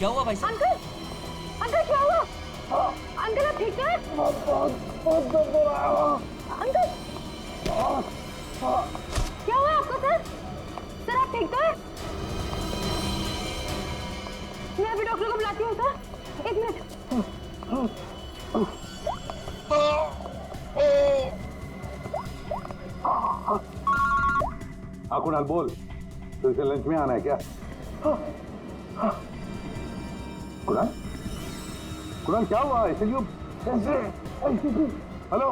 क्या हुआ भाई साहब? अंकल, अंकल क्या हुआ? अंकल आप ठीक हैं? बहुत दर्द हो रहा है अंकल। क्या हुआ आपको सर? सर आप ठीक तो हैं? मैं अभी डॉक्टर को बुलाती हूँ सर, 1 मिनट। हाँ कुणाल बोल, तुझे लंच में आना है क्या? कुणाल, कुणाल क्या हुआ? ऐसे क्यों? हेलो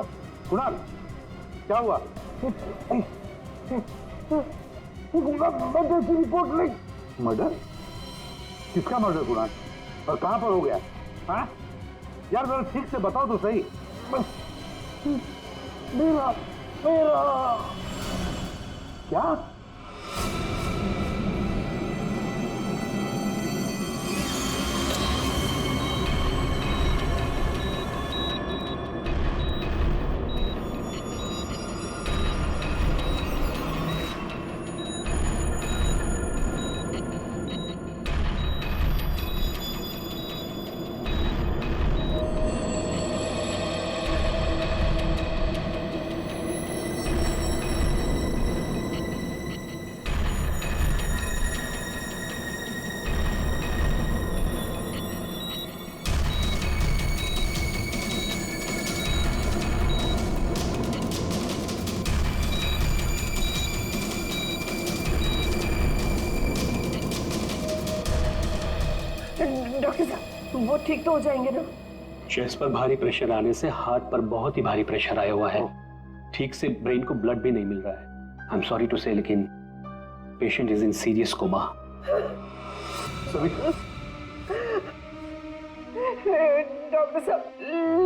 कुणाल, क्या हुआ? मर्डर की रिपोर्ट लिख। मर्डर? किसका मर्डर कुणाल? और कहां पर हो गया? हाँ यार जरा ठीक से बताओ तो सही। मेरा क्या? डॉक्टर साहब वो ठीक तो हो जाएंगे ना? चेस्ट पर भारी प्रेशर आने से हार्ट पर बहुत ही भारी प्रेशर आया हुआ है। ठीक से ब्रेन को ब्लड भी नहीं मिल रहा है। I am sorry to say, लेकिन patient is in serious coma. Doctor साहब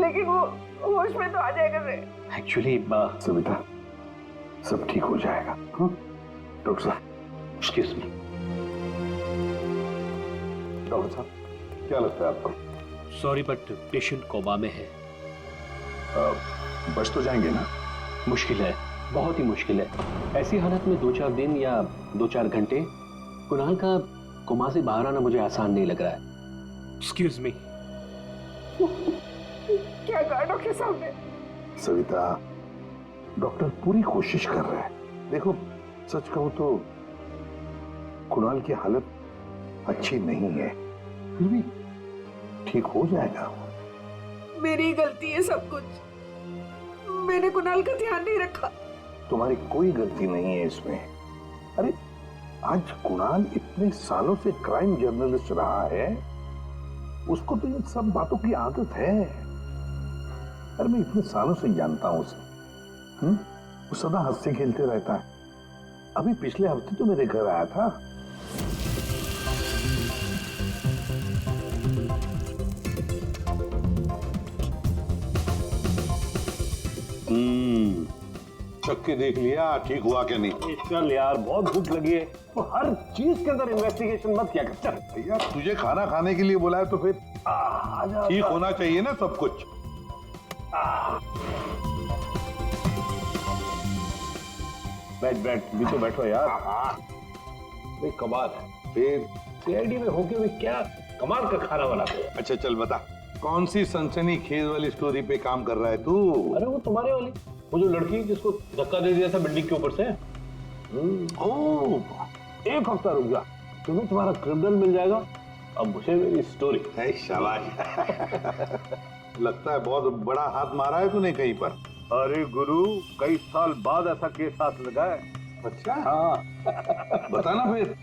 लेकिन वो होश में तो आ जाएगा रे। एक्चुअली सविता सब ठीक हो जाएगा। डॉक्टर साहब, एक्सक्यूज मी। डॉक्टर साहब क्या लगता है आपको? सॉरी बट पेशेंट कोमा में है। बच तो जाएंगे ना? मुश्किल है, बहुत ही मुश्किल है। ऐसी हालत में 2-4 दिन या 2-4 घंटे कुणाल का कोमा से बाहर आना मुझे आसान नहीं लग रहा है। Excuse me. क्या कहा डॉक्टर साहब ने? सविता डॉक्टर पूरी कोशिश कर रहे हैं। देखो सच कहूं तो कुणाल की हालत अच्छी नहीं है, फिर भी ठीक हो जाएगा। मेरी गलती है सब कुछ, मैंने कुणाल का ध्यान नहीं रखा। तुम्हारी कोई गलती नहीं है इसमें। अरे आज कुणाल इतने सालों से क्राइम जर्नलिस्ट रहा है, उसको तो इन सब बातों की आदत है। अरे मैं इतने सालों से जानता हूं उसे। वो सदा हंसते खेलते रहता है। अभी पिछले हफ्ते तो मेरे घर आया था। चख के देख लिया ठीक हुआ क्या नहीं? चल यार बहुत भूख लगी है, तो हर चीज के अंदर इन्वेस्टिगेशन मत किया कर। चल भैया तुझे खाना खाने के लिए बुलाया तो फिर ठीक होना चाहिए ना सब कुछ। बैठ बैठ भी तो बैठो यार। भाई कमाल है, फिर सीआईडी में होके भी क्या कमाल का खाना बनाते हो। अच्छा चल बता, कौन सी सनसनीखेज वाली स्टोरी पे काम कर रहा है तू? अरे वो तुम्हारे वाली, वो जो लड़की जिसको धक्का दे दिया था बिल्डिंग के ऊपर से। ओह 1 हफ्ता रुक जा, तुम्हें तुम्हारा क्रिमिनल मिल जाएगा। अब मुझे मेरी स्टोरी। शाबाश लगता है बहुत बड़ा हाथ मारा है तूने कहीं पर। अरे गुरु, कई साल बाद ऐसा केस हाथ लगा है। अच्छा हाँ बताना फिर।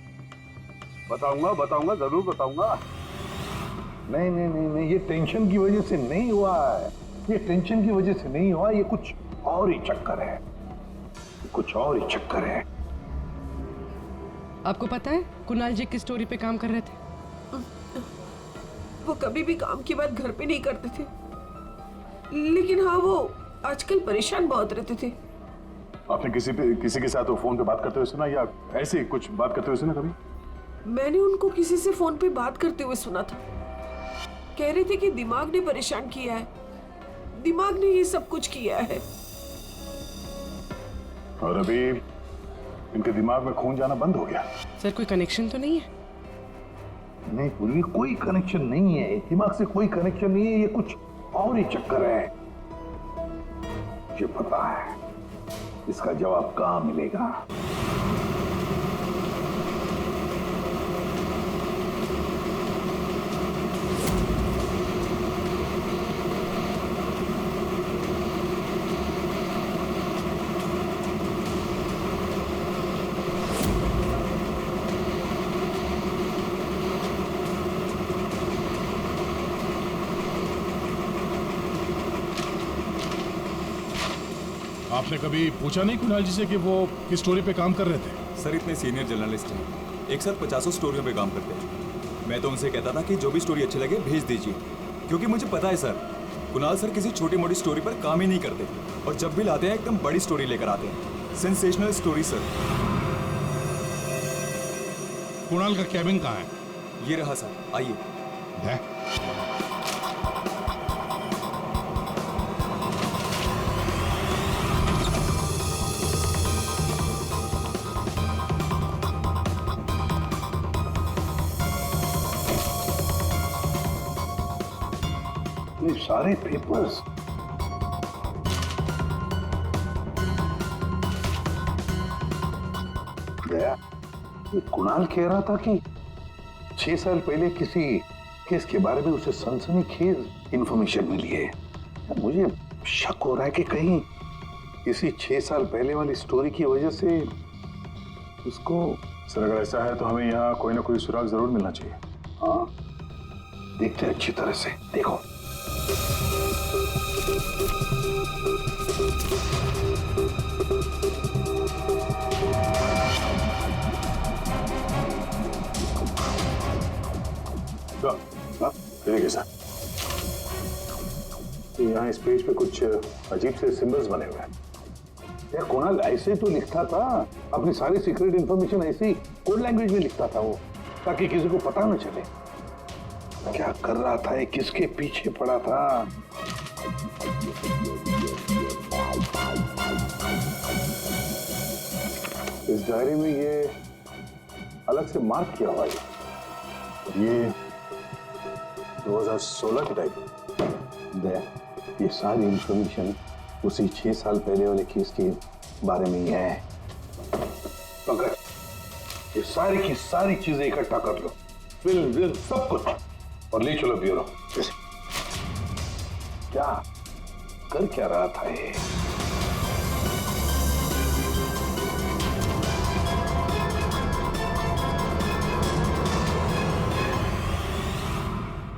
बताऊंगा जरूर बताऊंगा। नहीं नहीं नहीं नहीं, ये टेंशन की वजह से नहीं हुआ है, ये टेंशन की वजह से नहीं हुआ, ये कुछ और ही चक्कर है, कुछ और ही चक्कर है। आपको पता है कुणाल जी किस स्टोरी पे काम कर रहे थे? वो कभी भी काम की बात घर पे नहीं करते थे, लेकिन हाँ वो आजकल परेशान बहुत रहते थे। आपने किसी के साथ फोन पे बात करते हुए सुना या ऐसे कुछ बात करते हुए सुना कभी? मैंने उनको किसी से फोन पे बात करते हुए सुना था। कह रहे थे कि दिमाग ने परेशान किया है, दिमाग ने ये सब कुछ किया है। और अभी इनके दिमाग में खून जाना बंद हो गया। सर कोई कनेक्शन तो नहीं है? नहीं पूर्वी, कोई कनेक्शन नहीं है, दिमाग से कोई कनेक्शन नहीं है, ये कुछ और ही चक्कर है। मुझे पता है इसका जवाब कहां मिलेगा। आपने कभी पूछा नहीं कुणाल जी से कि वो किस स्टोरी पे काम कर रहे थे? सर इतने सीनियर जर्नलिस्ट हैं, एक साथ 50 स्टोरियों पे काम करते हैं। मैं तो उनसे कहता था कि जो भी स्टोरी अच्छी लगे भेज दीजिए, क्योंकि मुझे पता है सर, कुणाल सर किसी छोटी मोटी स्टोरी पर काम ही नहीं करते और जब भी लाते हैं एकदम बड़ी स्टोरी लेकर आते हैं, सेंसेशनल स्टोरी सर। कुणाल का कैबिन कहाँ है? ये रहा सर, आइए। है? ये सारे पेपर्स दया, ये कुणाल कह रहा था कि 6 साल पहले किसी केस के बारे में उसे सनसनीखेज इंफॉर्मेशन मिली है। मुझे शक हो रहा है कि कहीं इसी 6 साल पहले वाली स्टोरी की वजह से उसको। सर अगर ऐसा है तो हमें यहाँ कोई ना कोई सुराग जरूर मिलना चाहिए। हाँ, देखते हैं अच्छी तरह से, देखो। देखिए सर, यहाँ इस पेज पे कुछ अजीब से सिंबल्स बने हुए हैं। यार कुणाल ऐसे तो लिखता था, अपनी सारी सीक्रेट इंफॉर्मेशन ऐसे ही कोड लैंग्वेज में लिखता था वो, ताकि किसी को पता न चले क्या कर रहा था, ये किसके पीछे पड़ा था। इस डायरी में ये अलग से मार्क किया हुआ है, ये 2016 की डायरी। ये सारी इंफॉर्मेशन उसी 6 साल पहले वाले केस के बारे में ही है। पंकज, ये सारी की सारी चीजें इकट्ठा कर लो, फिल्म सब कुछ, और ले चलो ब्यूरो। क्या कर क्या रहा था ये?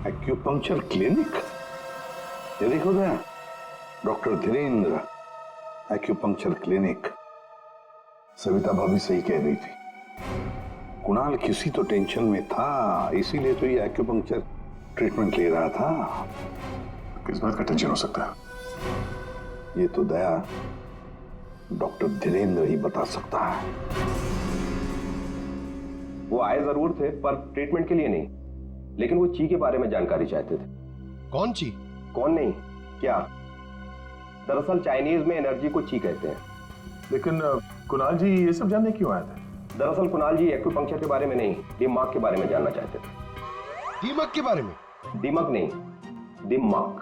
एक्यूपंक्चर क्लिनिक, ये देखो ना, doctor Dhirendra acupuncture clinic. Savita भाभी सही कह रही थी, कुणाल किसी तो टेंशन में था, इसीलिए तो ये एक्यूपंक्चर ट्रीटमेंट ले रहा था। किस बात का टेंशन हो सकता है? ये तो दया डॉक्टर धीरेन्द्र ही बता सकता है। वो आए जरूर थे पर ट्रीटमेंट के लिए नहीं, लेकिन वो ची के बारे में जानकारी चाहते थे। कौन ची? कौन नहीं, क्या? दरअसल चाइनीज में एनर्जी को ची कहते हैं। लेकिन कुणाल जी ये सब जानने क्यों आए थे? दरअसल कुणाल जी एक्यूपंक्चर के बारे में नहीं, दिमाग के बारे में जानना चाहते थे। दिमाग के बारे में? दिमाग नहीं, दिमाग।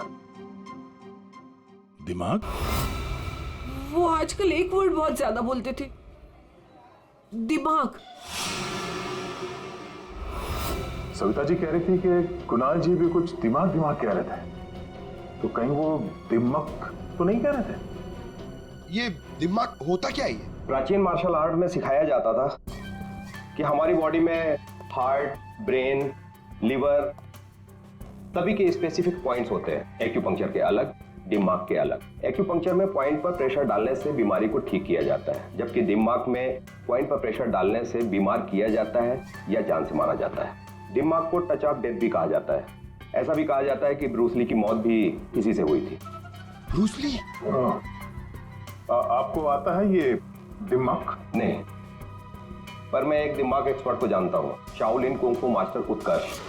दिमाग? वो आजकल एक वर्ड बहुत ज्यादा बोलते थे, दिमाग। सविता जी कह रही थी कि कुणाल जी भी कुछ दिमाग दिमाग कह रहे थे, तो कहीं वो दिमाग तो नहीं कह रहे थे? ये दिमाग होता क्या है? प्राचीन मार्शल आर्ट में सिखाया जाता था कि हमारी बॉडी में हार्ट, ब्रेन, लिवर सभी के स्पेसिफिक पॉइंट्स होते हैं। एक्यूपंक्चर के अलग, दिमाग के अलग। एक्यूपंक्चर में पॉइंट पर प्रेशर डालने से बीमारी को ठीक किया जाता है, जबकि दिमाग में पॉइंट पर प्रेशर डालने से बीमार किया जाता है या जान से मारा जाता है। दिमाग को टच ऑफ डेथ भी कहा जाता है। ऐसा भी कहा जाता है कि ब्रूस ली की मौत भी इसी से हुई थी। Bruce Lee? आपको आता है ये दिमाग? नहीं, पर मैं एक दिमाग एक्सपर्ट को जानता हूँ, शाओलिन कुंग फू मास्टर उत्कर्ष।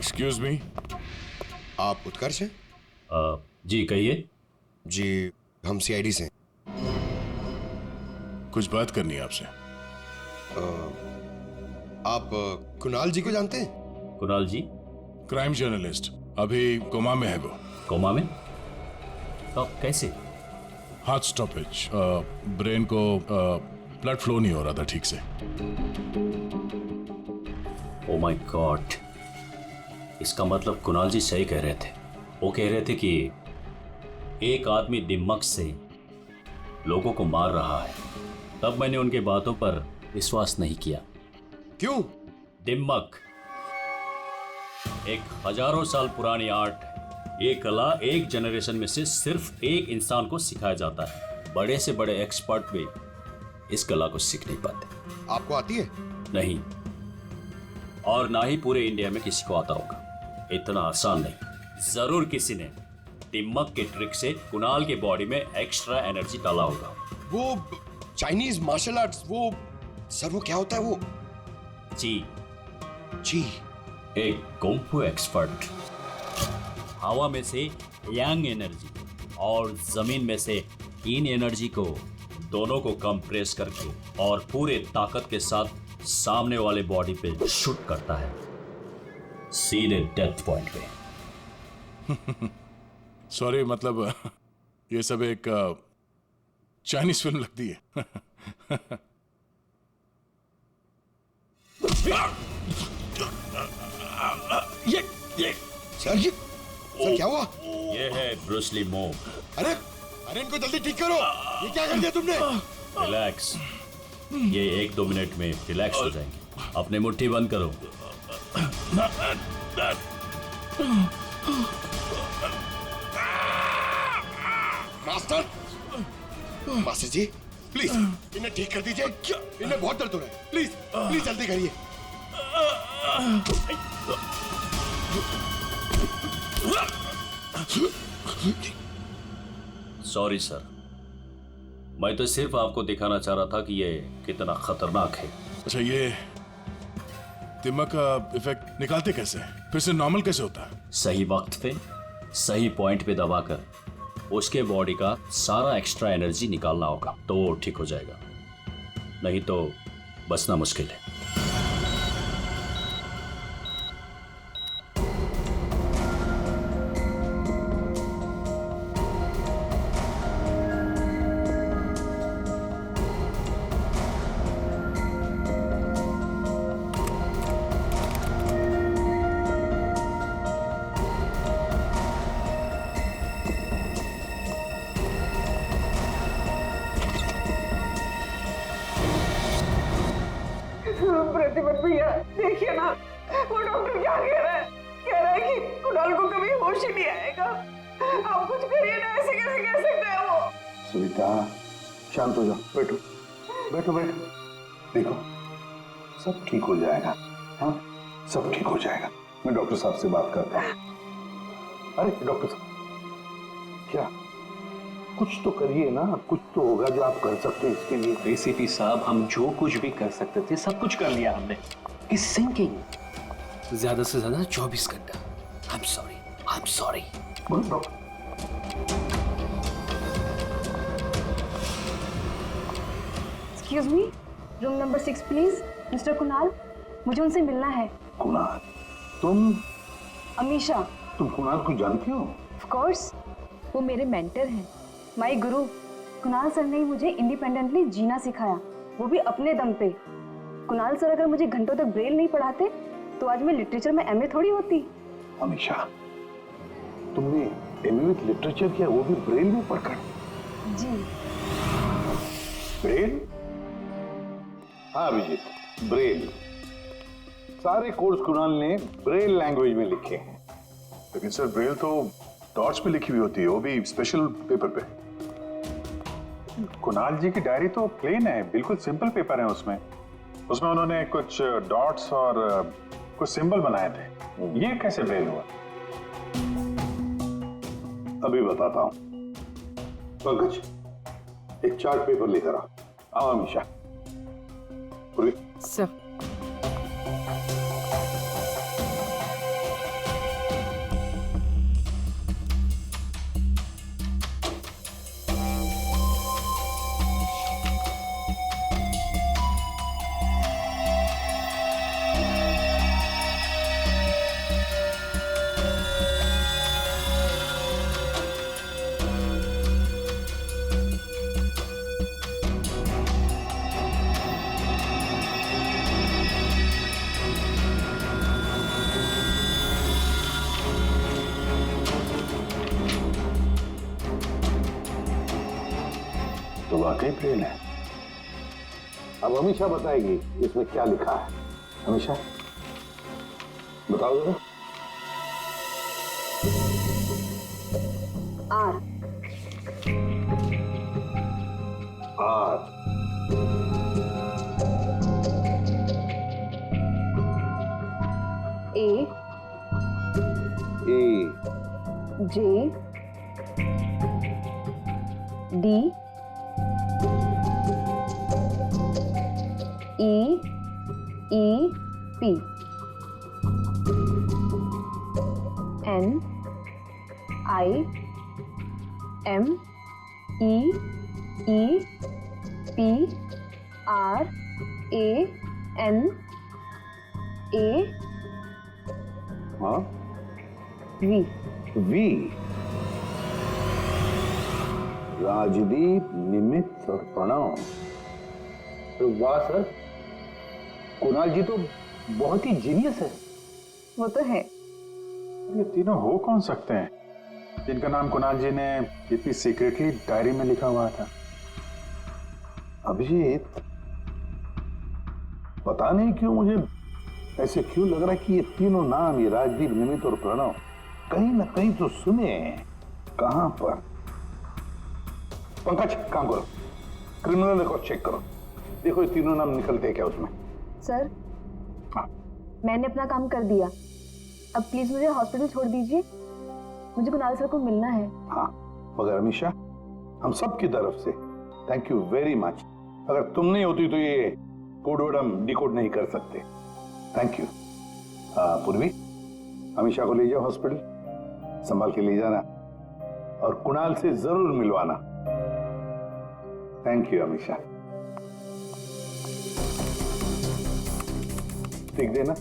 एक्सक्यूज मी, आप उत्कर्ष हैं? जी कहिए। जी, हम सीआईडी से हैं। कुछ बात करनी है आपसे। आप कुणाल जी को जानते हैं? कुणाल जी? क्राइम जर्नलिस्ट, अभी कोमा में है वो। कोमा में? तो कैसे? हार्ट स्टॉपेज, ब्रेन को ब्लड फ्लो नहीं हो रहा था ठीक से। ओ माय गॉड, इसका मतलब कुणाल जी सही कह रहे थे। वो कह रहे थे कि एक आदमी दिम्मक से लोगों को मार रहा है। तब मैंने उनके बातों पर विश्वास नहीं किया। क्यों? दिम्मक एक हजारों साल पुरानी आर्ट है। ये कला एक जनरेशन में से सिर्फ एक इंसान को सिखाया जाता है। बड़े से बड़े एक्सपर्ट भी इस कला को सीख नहीं पाते। आपको आती है? नहीं, और ना ही पूरे इंडिया में किसी को आता होगा। इतना आसान नहीं। जरूर किसी ने दिम्मक के ट्रिक से कुणाल के बॉडी में एक्स्ट्रा एनर्जी डाला होगा। वो चाइनीज मार्शल आर्ट्स, वो सर वो क्या होता है वो? जी, एक कुंफू एक्सपर्ट हवा में से यांग एनर्जी और जमीन में से इन एनर्जी को दोनों को कंप्रेस करके और पूरे ताकत के साथ सामने वाले बॉडी पे शूट करता है, सीधे डेथ पॉइंट पे। सॉरी, मतलब ये सब एक चाइनीज फिल्म लगती है। ये सर क्या हुआ? ये है ब्रूस ली मूव। अरे इनको जल्दी ठीक करो। ये क्या कर दिया तुमने? रिलैक्स, ये 1-2 मिनट में रिलैक्स हो जाएंगे। अपने मुट्ठी बंद करो। मास्टर जी प्लीज इन्हें ठीक कर दीजिए। इन्हें बहुत दर्द हो रहा है। प्लीज प्लीज जल्दी करिए। सॉरी सर, मैं तो सिर्फ आपको दिखाना चाह रहा था कि ये कितना खतरनाक है। अच्छा, ये दिमाग का इफेक्ट निकालते कैसे? फिर से नॉर्मल कैसे होता है? सही वक्त पे सही पॉइंट पे दबाकर उसके बॉडी का सारा एक्स्ट्रा एनर्जी निकालना होगा, तो वो ठीक हो जाएगा। नहीं तो बचना मुश्किल है। प्रतिपत भैया देखिए ना, वो डॉक्टर क्या कह रहा है? कह रहा है कि कुणाल को कभी होश ही नहीं आएगा। आप कुछ करिए ना, ऐसे कैसे कह सकते हैं वो? सविता शांत हो जाओ, बैठो बैठो बैठो। देखो सब ठीक हो जाएगा। हाँ सब ठीक हो जाएगा। मैं डॉक्टर साहब से बात करता हूँ। अरे डॉक्टर साहब क्या, कुछ तो करिए ना। कुछ तो होगा जो आप कर सकते हैं इसके लिए। एसीपी साहब, हम जो कुछ भी कर सकते थे सब कुछ कर लिया हमने। इस सिंकिंग ज्यादा से ज्यादा 24 घंटा। I am sorry. Excuse me, room number 6 please. Mister Kunal, मुझे उनसे मिलना है। कुणाल? तुम? अमीशा। तुम कुणाल को जानती हो? ऑफ कोर्स, वो मेरे मेंटर हैं, माय गुरु। कुणाल सर ने मुझे इंडिपेंडेंटली जीना सिखाया, वो भी अपने दम पे। कुणाल सर अगर मुझे घंटों तक ब्रेल नहीं पढ़ाते तो आज मैं लिटरेचर में एमए थोड़ी होती। अमीशा, तुमने एमए विद लिटरेचर किया, वो भी ब्रेल में पढ़कर? जी। ब्रेल? हाँ अभिजीत, ब्रेल। सारे कोर्स कुणाल ने ब्रेल लैंग्वेज में लिखे हैं। लेकिन सर ब्रेल तो डॉट्स पे लिखी हुई होती है, वो भी स्पेशल पेपर पे। कुणाल जी की डायरी तो प्लेन है, बिल्कुल सिंपल पेपर है। उसमें उन्होंने कुछ डॉट्स और कुछ सिंबल बनाए थे। ये कैसे ब्रेल हुआ? अभी बताता हूं। पंकज, एक चार्ट पेपर लेकर आओ अमीशा। सर। वाकई ब्रेन है। अब हमेशा बताएगी इसमें क्या लिखा है। हमेशा बताओ जरा। R. R. A. A. J. D. E. E. P. N. I. M. E. E. P. R. A. N. A. हाँ, वी। वी। राजदीप, निमित्त और प्रणव। तो वाह सर, कुणाल जी तो बहुत ही जीनियस है। वो तो है। ये तीनों हो कौन सकते हैं जिनका नाम कुणाल जी ने इतनी सीक्रेटली डायरी में लिखा हुआ था? अभिजीत, पता नहीं क्यों मुझे ऐसे क्यों लग रहा है कि ये तीनों नाम, ये राजदीप, निमित्त और प्रणव, कहीं ना कहीं तो सुने हैं। कहां पर? पंकज, काम करो, क्रिमिनल रिकॉर्ड चेक करो, देखो ये तीनों नाम निकलते हैं क्या उसमें। सर, हाँ। मैंने अपना काम कर दिया, अब प्लीज मुझे हॉस्पिटल छोड़ दीजिए, मुझे कुणाल सर को मिलना है। हाँ, मगर अमीशा, हम सब की तरफ से थैंक यू वेरी मच। अगर तुम नहीं होती तो ये कोड वर्ड हम डिकोड नहीं कर सकते। Thank you. पूर्वी, अमीशा को ले जाओ हॉस्पिटल, संभाल के ले जाना और कुणाल से जरूर मिलवाना। Thank you Amisha. ठीक देना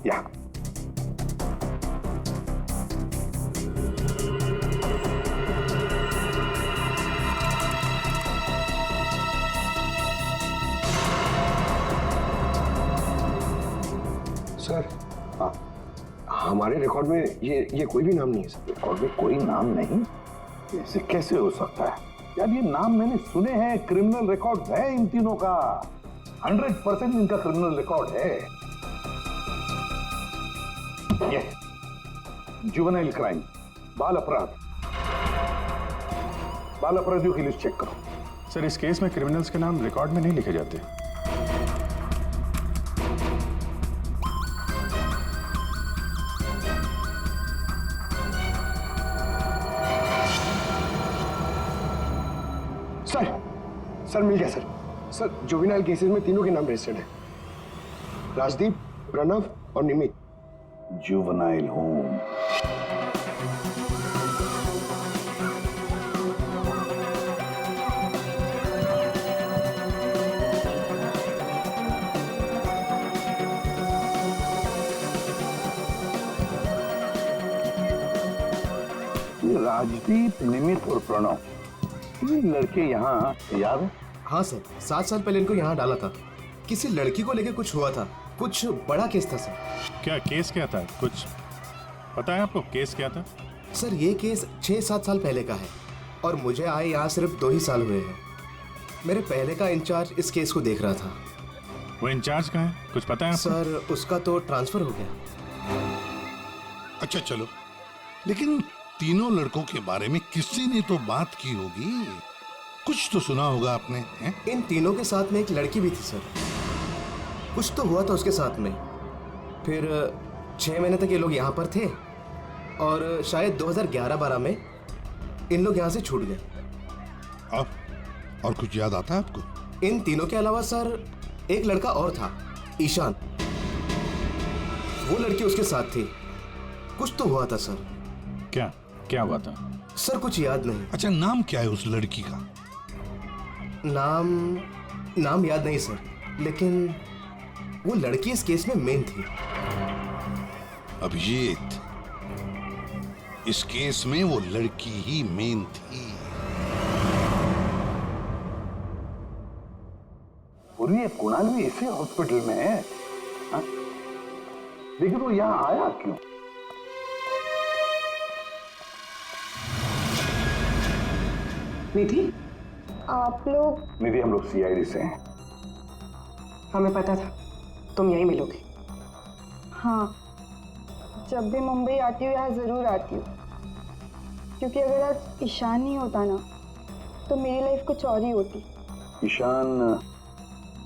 या। सर, हाँ, हमारे रिकॉर्ड में ये कोई भी नाम नहीं है सर। रिकॉर्ड में कोई नाम नहीं? ऐसे कैसे हो सकता है यार? ये नाम मैंने सुने हैं, क्रिमिनल रिकॉर्ड है इन तीनों का, 100% इनका क्रिमिनल रिकॉर्ड है। ये जुवेनाइल क्राइम, बाल अपराध, बाल अपराधियों की लिस्ट चेक करो। सर, इस केस में क्रिमिनल्स के नाम रिकॉर्ड में नहीं लिखे जाते। सर मिल गया सर। सर, जुवेनाइल केसेस में तीनों के नाम रजिस्टर्ड है, राजदीप, प्रणव और निमित। Juvenile home. राजदीप, निमित और प्रणव, ये लड़के यहाँ याद है? हाँ सर, 7 साल पहले इनको यहाँ डाला था। किसी लड़की को लेकर कुछ हुआ था, कुछ बड़ा केस था सर। क्या केस क्या था? कुछ पता है आपको केस क्या था? सर, ये केस 6-7 साल पहले का है और मुझे आए यहाँ सिर्फ 2 ही साल हुए हैं। मेरे पहले का इंचार्ज इस केस को देख रहा था। वो इंचार्ज कहाँ है? कुछ पता है आपको? सर, उसका तो ट्रांसफर हो गया। अच्छा चलो, लेकिन तीनों लड़कों के बारे में किसी ने तो बात की होगी, कुछ तो सुना होगा आपने, हैं? इन तीनों के साथ में एक लड़की भी थी सर, कुछ तो हुआ था उसके साथ में। फिर 6 महीने तक ये लोग यहाँ पर थे और शायद 2011-12 में इन लोग यहाँ से छूट गए। और कुछ याद आता है आपको? इन तीनों के अलावा सर एक लड़का और था, ईशान, वो लड़की उसके साथ थी। कुछ तो हुआ था सर। क्या हुआ था? सर कुछ याद नहीं। अच्छा, नाम क्या है उस लड़की का? नाम याद नहीं सर, लेकिन वो लड़की इस केस में मेन थी। अभिजीत, इस केस में वो लड़की ही मेन थी। और ये कुणाल भी इसी हॉस्पिटल में है, हाँ? लेकिन वो यहाँ आया क्यों? निधि, आप लोग? निधि, हम लोग सीआईडी से हैं। हमें पता था तुम यहीं मिलोगे। हाँ, जब भी मुंबई आती हूँ यहाँ ज़रूर आती हूँ, क्योंकि अगर आज ईशान नहीं होता ना तो मेरी लाइफ कुछ और ही होती। ईशान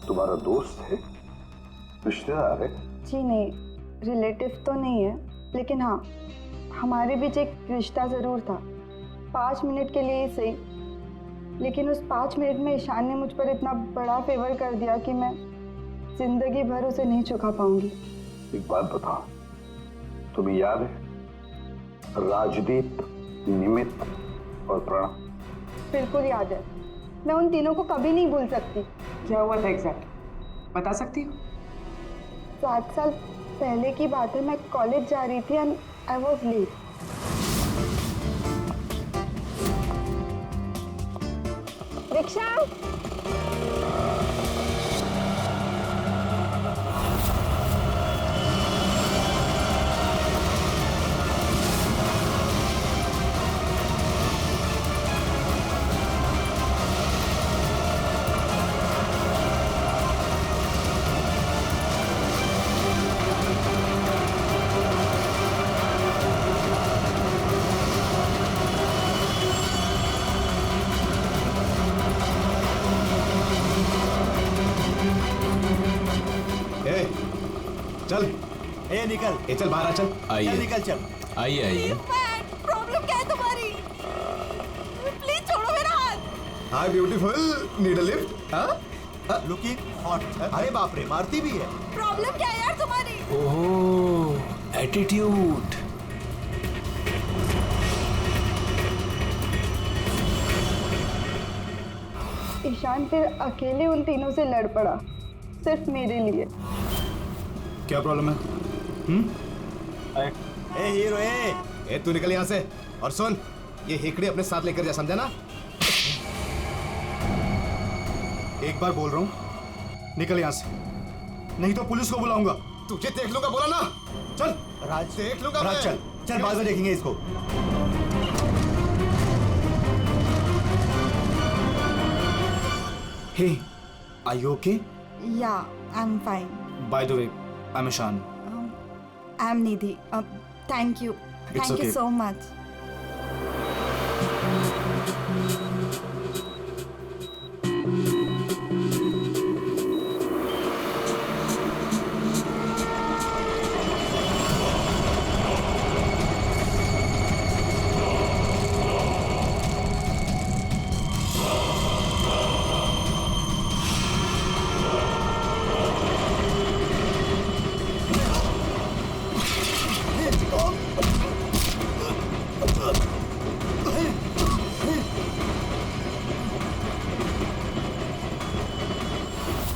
तुम्हारा दोस्त है, रिश्तेदार है? जी नहीं, रिलेटिव तो नहीं है, लेकिन हाँ हमारे बीच एक रिश्ता ज़रूर था, 5 मिनट के लिए ही सही। लेकिन उस 5 मिनट में ईशान ने मुझ पर इतना बड़ा फेवर कर दिया कि मैं जिंदगी भर उसे नहीं चुका पाऊंगी। एक बात बताओ, तुम्हें याद है राजदीप, निमित और प्रणव? बिल्कुल याद है, मैं उन तीनों को कभी नहीं भूल सकती। क्या हुआ था एग्जैक्ट बता सकती हो? 7 साल पहले की बात है, मैं कॉलेज जा रही थी and I was late. Rickshaw! चल निकल, चल बाहर आ, चल चल निकल, चल। आइए। प्रॉब्लम क्या है तुम्हारी? प्लीज छोड़ो मेरा हाथ। हाय ब्यूटीफुल, नीड अ लिफ्ट? हाँ, लुकिंग हॉट। अरे बाप रे, मारती भी है। प्रॉब्लम क्या है यार तुम्हारी? ओहो, एटीट्यूड। ईशान फिर अकेले उन तीनों से लड़ पड़ा, सिर्फ मेरे लिए। क्या प्रॉब्लम है? ए हीरो, तू निकल यहाँ से। और सुन, ये हेकड़े अपने साथ लेकर जा, समझा ना? एक बार बोल रहा हूँ, निकल यहाँ से, नहीं तो पुलिस को बुलाऊंगा। तुझे देख लूंगा, बोला ना? चल राज, देख लूंगा राज, मैं। चल चल, बाद में देखेंगे इसको। Hey, are you okay? Yeah, I am fine. By the way, I am Ishaan. I am Nidhi. Thank you okay. So much.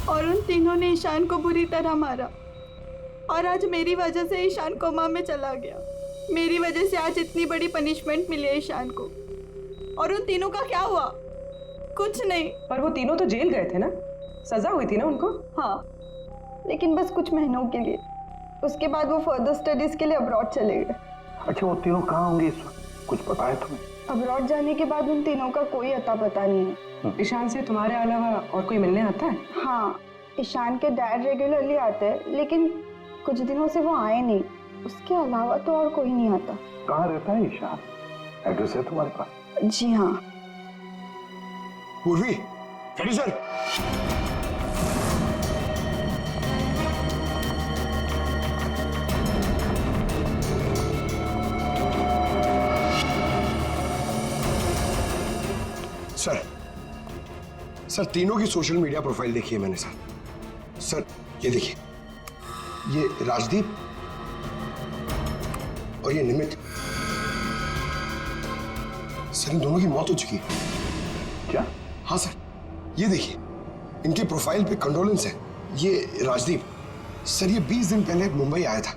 और उन तीनों ने ईशान को बुरी तरह मारा, और आज मेरी वजह से ईशान कोमा में चला गया। मेरी वजह से आज इतनी बड़ी पनिशमेंट मिली है ईशान को। और उन तीनों का क्या हुआ? कुछ नहीं। पर वो तीनों तो जेल गए थे ना, सजा हुई थी ना उनको? हाँ, लेकिन बस कुछ महीनों के लिए। उसके बाद वो फर्दर स्टडीज के लिए अब्रॉड चले गए। अच्छा, वो तीनों कहाँ होंगे इस वक्त? कुछ पता है तुम्हें? अब्रॉड जाने के बाद उन तीनों का कोई अता पता नहीं है। ईशान से तुम्हारे अलावा और कोई मिलने आता है? हाँ, ईशान के डैड रेगुलरली आते हैं, लेकिन कुछ दिनों से वो आए नहीं। उसके अलावा तो और कोई नहीं आता। कहाँ रहता है ईशान? एड्रेस है तुम्हारे पास? जी हाँ। पूर्वी, सर। सर, तीनों की सोशल मीडिया प्रोफाइल देखी है मैंने सर। सर, ये देखिए, ये राजदीप और ये निमित। सर, इन दोनों की मौत हो चुकी है। क्या? हाँ सर, ये देखिए, इनके प्रोफाइल पे कंडोलेंस है। ये राजदीप सर, ये 20 दिन पहले मुंबई आया था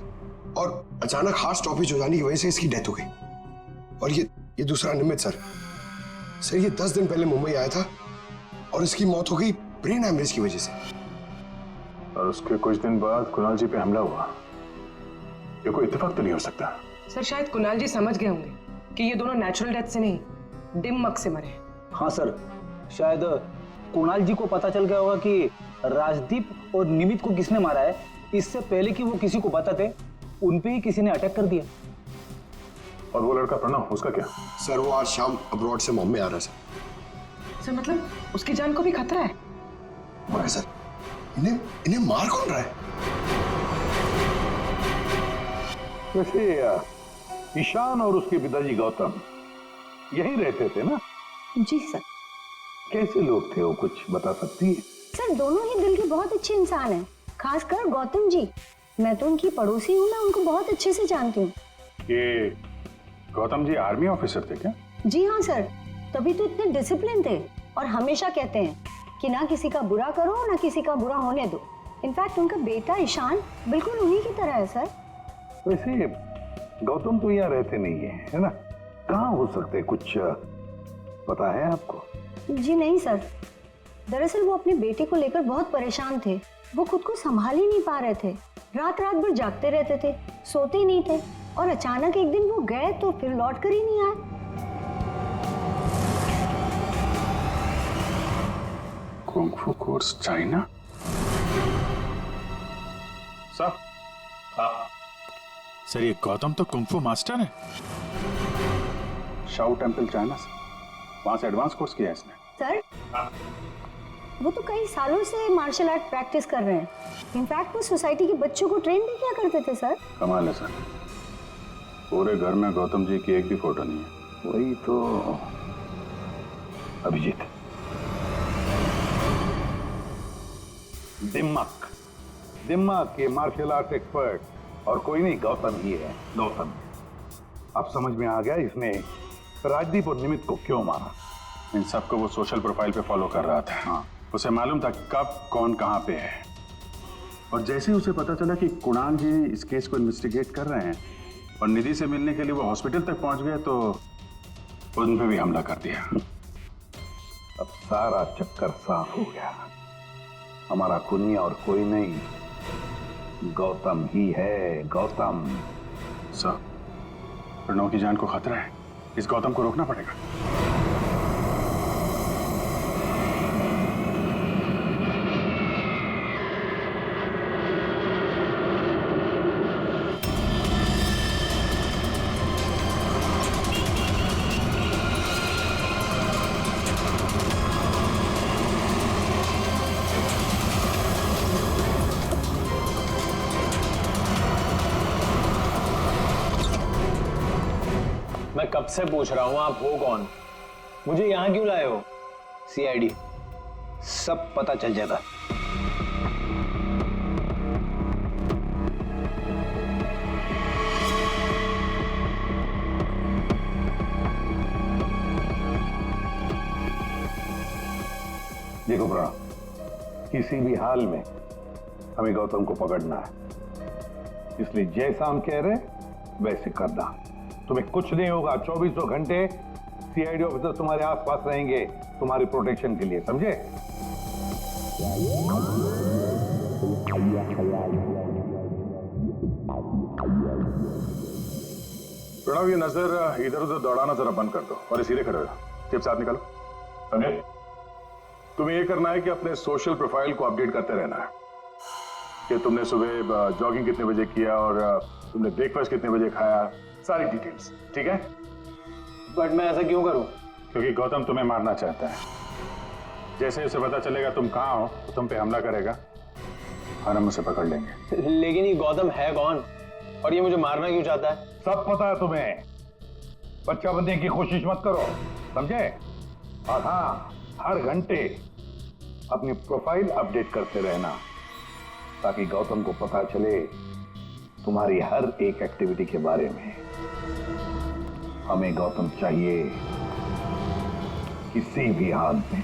और अचानक हार्ट स्टॉपेज हो जाने की वजह से इसकी डेथ हो गई। और ये दूसरा निमित सर, ये 10 दिन पहले मुंबई आया था और इसकी मौत हो गई ब्रेन हैमरेज की वजह से। और उसके कुछ दिन बाद कुणाल जी पे हमला हुआ। ये कोई इत्तेफाक तो नहीं हो सकता। सर, शायद कुणाल जी समझ गए होंगे कि ये दोनों नेचुरल डेथ से नहीं, डिम मक से मरे। हाँ सर, शायद कुणाल जी को पता चल गया होगा कि राजदीप और निमित को किसने मारा है। इससे पहले कि वो किसी को बताते, उन पे ही किसी ने अटैक कर दिया। और वो लड़का प्रणव, उसका क्या? सर वो आज शाम अब्रॉड से बॉम्बे आ रहा है सर मतलब उसकी जान को भी खतरा है। मगर सर इन्हें मार कौन रहा है? वैसे ईशान और उसके पिताजी गौतम यहीं रहते थे ना? जी सर। कैसे लोग थे वो, कुछ बता सकती है? सर दोनों ही दिल के बहुत अच्छे इंसान हैं, खासकर गौतम जी। मैं तो उनकी पड़ोसी हूँ, मैं उनको बहुत अच्छे से जानती हूँ। ये गौतम जी आर्मी ऑफिसर थे क्या? जी हाँ सर, तभी तो इतने डिसिप्लिन थे और हमेशा कहते हैं कि ना किसी का बुरा करो ना किसी का बुरा होने दो। इनफैक्ट उनका बेटा ईशान बिल्कुल उन्हीं की तरह है सर। वैसे गौतम तो यहाँ रहते नहीं है ना? कहाँ हो सकते, कुछ पता है आपको? जी नहीं सर, दरअसल वो अपने बेटे को लेकर बहुत परेशान थे। वो खुद को संभाल ही नहीं पा रहे थे, रात रात भर जागते रहते थे, सोते ही नहीं थे। और अचानक एक दिन वो गए तो फिर लौट कर ही नहीं आए। Kung fu course China? Sir, sir ये गौतम तो कुंग फू मास्टर है। शाओ टेम्पल चाइना से, वहां से एडवांस कोर्स किया है इसने। सर वो तो कई सालों से मार्शल आर्ट प्रैक्टिस कर रहे हैं। इनफैक्ट वो सोसाइटी के बच्चों को ट्रेन भी किया करते थे सर। कमाल है सर, पूरे घर में गौतम जी की एक भी फोटो नहीं है। वही तो अभिजीत, दिमाग के मार्शल आर्ट एक्सपर्ट और कोई नहीं, गौतम ही है, गौतम। अब समझ में आ गया इसने राजदीप और निमित को क्यों मारा। इन सबको वो सोशल प्रोफाइल पे फॉलो कर रहा था। हाँ। उसे मालूम था कब कौन कहाँ पे है, और जैसे ही उसे पता चला कि कुणाल जी इस केस को इन्वेस्टिगेट कर रहे हैं और निधि से मिलने के लिए वो हॉस्पिटल तक पहुंच गए, तो उन पे भी हमला कर दिया। अब सारा चक्कर साफ हो गया। हमारा कुनिया और कोई नहीं, गौतम ही है, गौतम। सर, प्रणव की जान को खतरा है, इस गौतम को रोकना पड़ेगा। मैं कब से पूछ रहा हूं आप हो कौन, मुझे यहां क्यों लाए हो? सीआईडी, सब पता चल जाता। देखो प्रणव, किसी भी हाल में हमें गौतम को पकड़ना है, इसलिए जैसा हम कह रहे वैसे करना। तुम्हें कुछ नहीं होगा, 24 घंटे सीआईडी ऑफिसर तुम्हारे आसपास रहेंगे तुम्हारी प्रोटेक्शन के लिए, समझे? प्रणव, ये नजर इधर उधर दौड़ाना जरा बंद कर दो और सीधे खड़े हो जाओ। चिप साथ निकालो, समझे? तुम्हें ये करना है कि अपने सोशल प्रोफाइल को अपडेट करते रहना है कि तुमने सुबह जॉगिंग कितने बजे किया और तुमने ब्रेकफास्ट कितने बजे खाया, सारी डिटेल्स, ठीक है? बट मैं ऐसा क्यों करूं? क्योंकि गौतम तुम्हें मारना चाहता है। जैसे उसे पता चलेगा तुम कहाँ हो तो तुम पे हमला करेगा और हम उसे पकड़ लेंगे। लेकिन ये गौतम है कौन और ये मुझे मारना क्यों चाहता है? सब पता है तुम्हें, बच्चा बनने की कोशिश मत करो, समझे? और हाँ, हर घंटे अपनी प्रोफाइल अपडेट करते रहना ताकि गौतम को पता चले तुम्हारी हर एक एक्टिविटी के बारे में। हमें गौतम चाहिए किसी भी हाल में।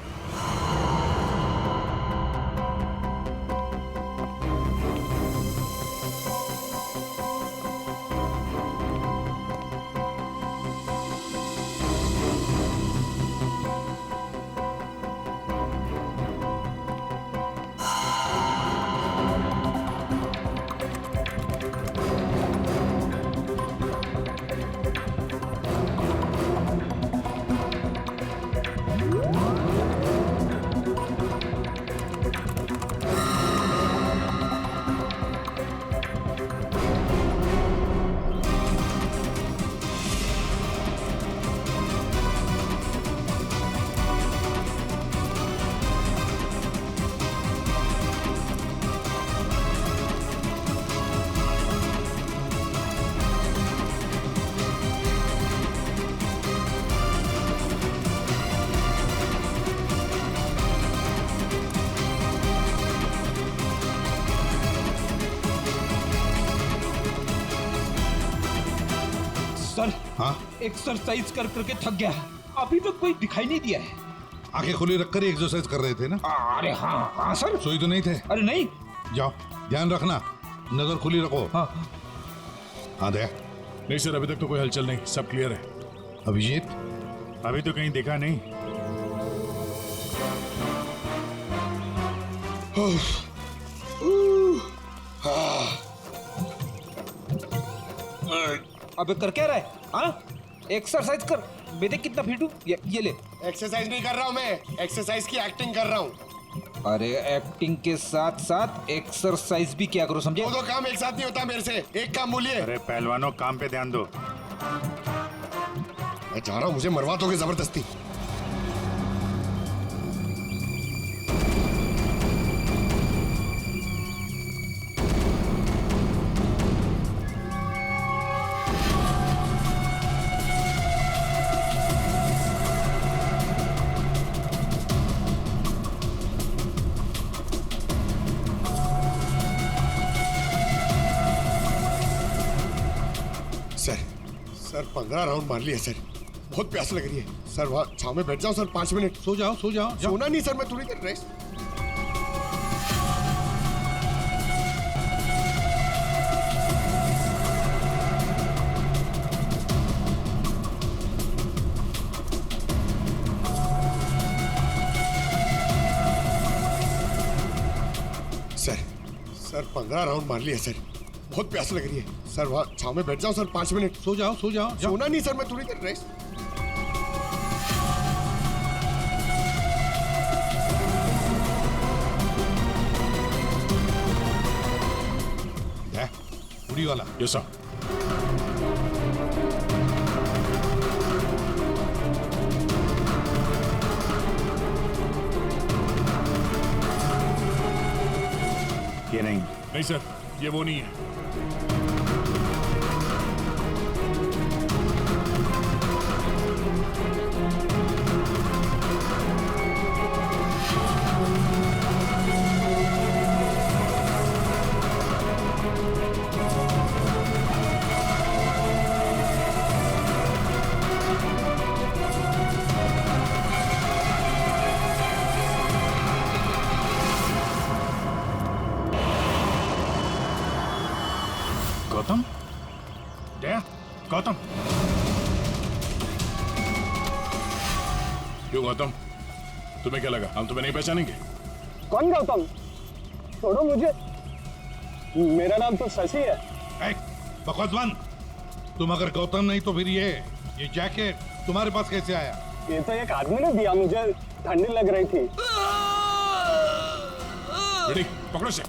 सर हाँ एक्सरसाइज कर करके थक गया, अभी तक कोई दिखाई नहीं दिया है। आंखें खुली रखकर ही एक्सरसाइज कर रहे थे ना? अरे हाँ हाँ सर। सोई तो नहीं थे? अरे नहीं। जाओ ध्यान रखना, नजर खुली रखो। हाँ दया। नहीं सर, अभी तक तो कोई हलचल नहीं, सब क्लियर है। अभिजीत? अभी तो कहीं देखा नहीं। अबे कर क्या रहा है? हाँ एक्सरसाइज कर, मैं देख कितना फिट हूँ। ये ले। एक्सरसाइज नहीं कर रहा हूँ मैं, एक्सरसाइज की एक्टिंग कर रहा हूँ। अरे एक्टिंग के साथ साथ एक्सरसाइज भी क्या करो, समझे? दो काम एक साथ नहीं होता मेरे से, एक काम बोलिए। अरे पहलवानों काम पे ध्यान दो। मैं जा रहा हूँ, मुझे मरवा दोगे जबरदस्ती। सर 15 राउंड मार लिया सर, बहुत प्यास लग रही है सर। वहाँ छाव में बैठ जाओ सर, 5 मिनट। सो जाओ सो जाओ। सोना नहीं सर, मैं थोड़ी देर रेस्ट। सर 15 राउंड मार लिया सर, बहुत प्यास लग रही है सर। वहाँ छाव में बैठ जाओ सर, 5 मिनट। सो जाओ सो जाओ। सोना नहीं सर, मैं थोड़ी देर रेस्ट। उड़ी वाला। Yes sir. ये नहीं। नहीं सर, ये वो नहीं है। गौतम? दया? गौतम? क्यों गौतम, तुम्हें क्या लगा हम तुम्हें नहीं पहचानेंगे? कौन गौतम? छोड़ो मुझे, मेरा नाम तो शशि है। बकवास बंद। तुम अगर गौतम नहीं तो फिर ये जैकेट तुम्हारे पास कैसे आया? ये तो एक आदमी ने दिया मुझे, ठंडी लग रही थी। रेडी, पकड़ो से।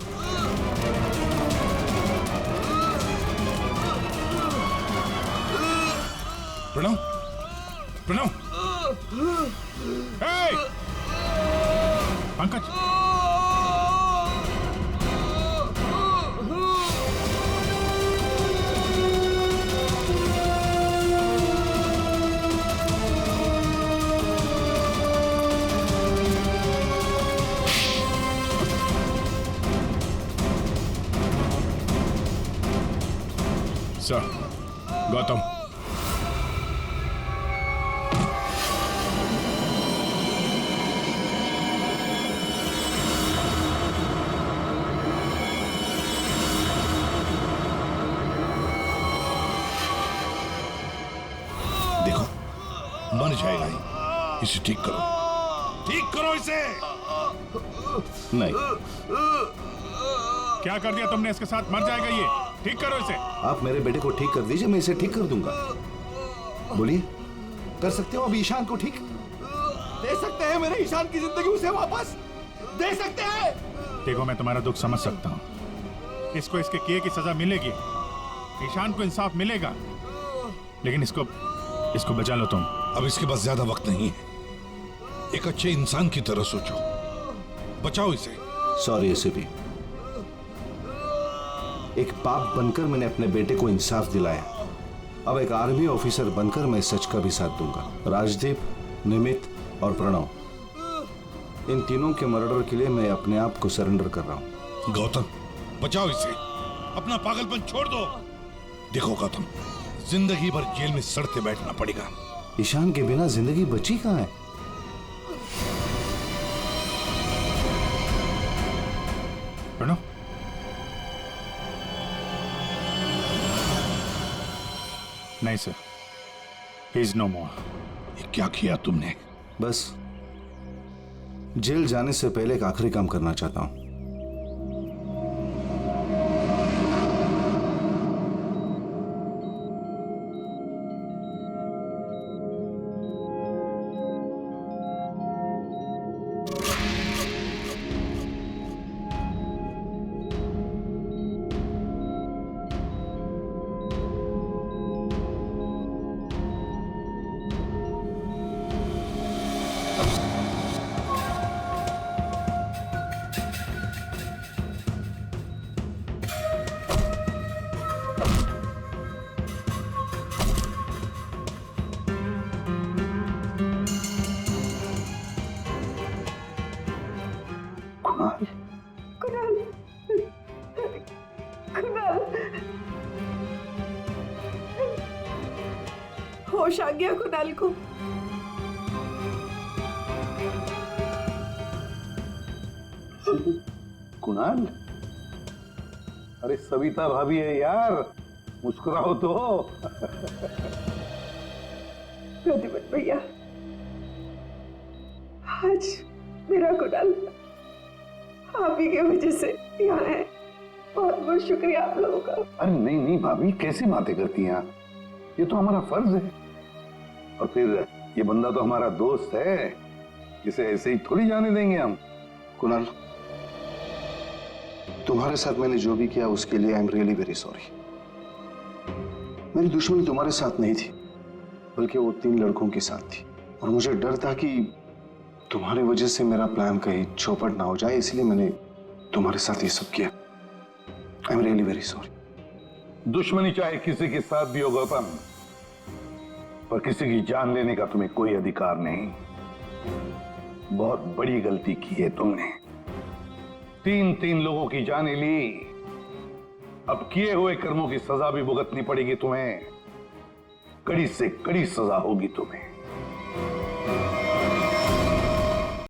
प्रणव, प्रणव, पंकज, सर, गौतम। देखो मर जाएगा ही, इसे ठीक करो इसे। नहीं। क्या कर दिया तुमने इसके साथ? मर जाएगा ये, ठीक करो इसे। आप मेरे बेटे को ठीक कर दीजिए, मैं इसे ठीक कर दूंगा। बोलिए, कर सकते हो अब ईशान को ठीक? दे सकते हैं मेरे ईशान की जिंदगी उसे वापस दे सकते हैं। देखो मैं तुम्हारा दुख समझ सकता हूँ, इसको इसके किए की सजा मिलेगी, ईशान को इंसाफ मिलेगा, लेकिन इसको बचा लो तुम। अब इसके पास ज्यादा वक्त नहीं है, एक अच्छे इंसान की तरह सोचो, बचाओ इसे। सॉरी एसीपी, एक बाप बनकर मैंने अपने बेटे को इंसाफ दिलाया, अब एक आर्मी ऑफिसर बनकर मैं सच का भी साथ दूंगा। राजदीप, निमित और प्रणव, इन तीनों के मर्डर के लिए मैं अपने आप को सरेंडर कर रहा हूं। गौतम बचाओ इसे, अपना पागलपन छोड़ दो। देखो गौतम, जिंदगी भर जेल में सड़ते बैठना पड़ेगा। ईशान के बिना जिंदगी बची कहाँ है? प्रणव, नहीं सर, ही इज नो मोर। ये क्या किया तुमने? बस जेल जाने से पहले एक आखिरी काम करना चाहता हूं। कुणाल, कुणाल, होश आ गया कुणाल को। कुणाल, अरे सविता भाभी है यार, मुस्कुराओ तो। प्रतिभा भैया, आज मेरा कुणाल आप ही की वजह से यहाँ है। बहुत बहुत शुक्रिया आप लोगों का। अरे नहीं नहीं भाभी, कैसी बातें करती हैं आप? ये तो हमारा फर्ज है। और फिर ये बंदा तो हमारा दोस्त है, इसे ऐसे ही थोड़ी जाने देंगे हम। कुणाल, तुम्हारे साथ मैंने जो भी किया उसके लिए I am really very sorry. मेरी दुश्मनी तुम्हारे साथ नहीं थी, बल्कि वो 3 लड़कों के साथ थी। और मुझे डर था कि तुम्हारी वजह से मेरा प्लान कहीं चौपट ना हो जाए, इसलिए मैंने तुम्हारे साथ ये सब किया। I am really very sorry. दुश्मनी चाहे किसी के साथ भी हो गौतम, पर किसी की जान लेने का तुम्हें कोई अधिकार नहीं। बहुत बड़ी गलती की है तुमने। 3 लोगों की जानें ली, अब किए हुए कर्मों की सजा भी भुगतनी पड़ेगी तुम्हें। कड़ी से कड़ी सजा होगी तुम्हें।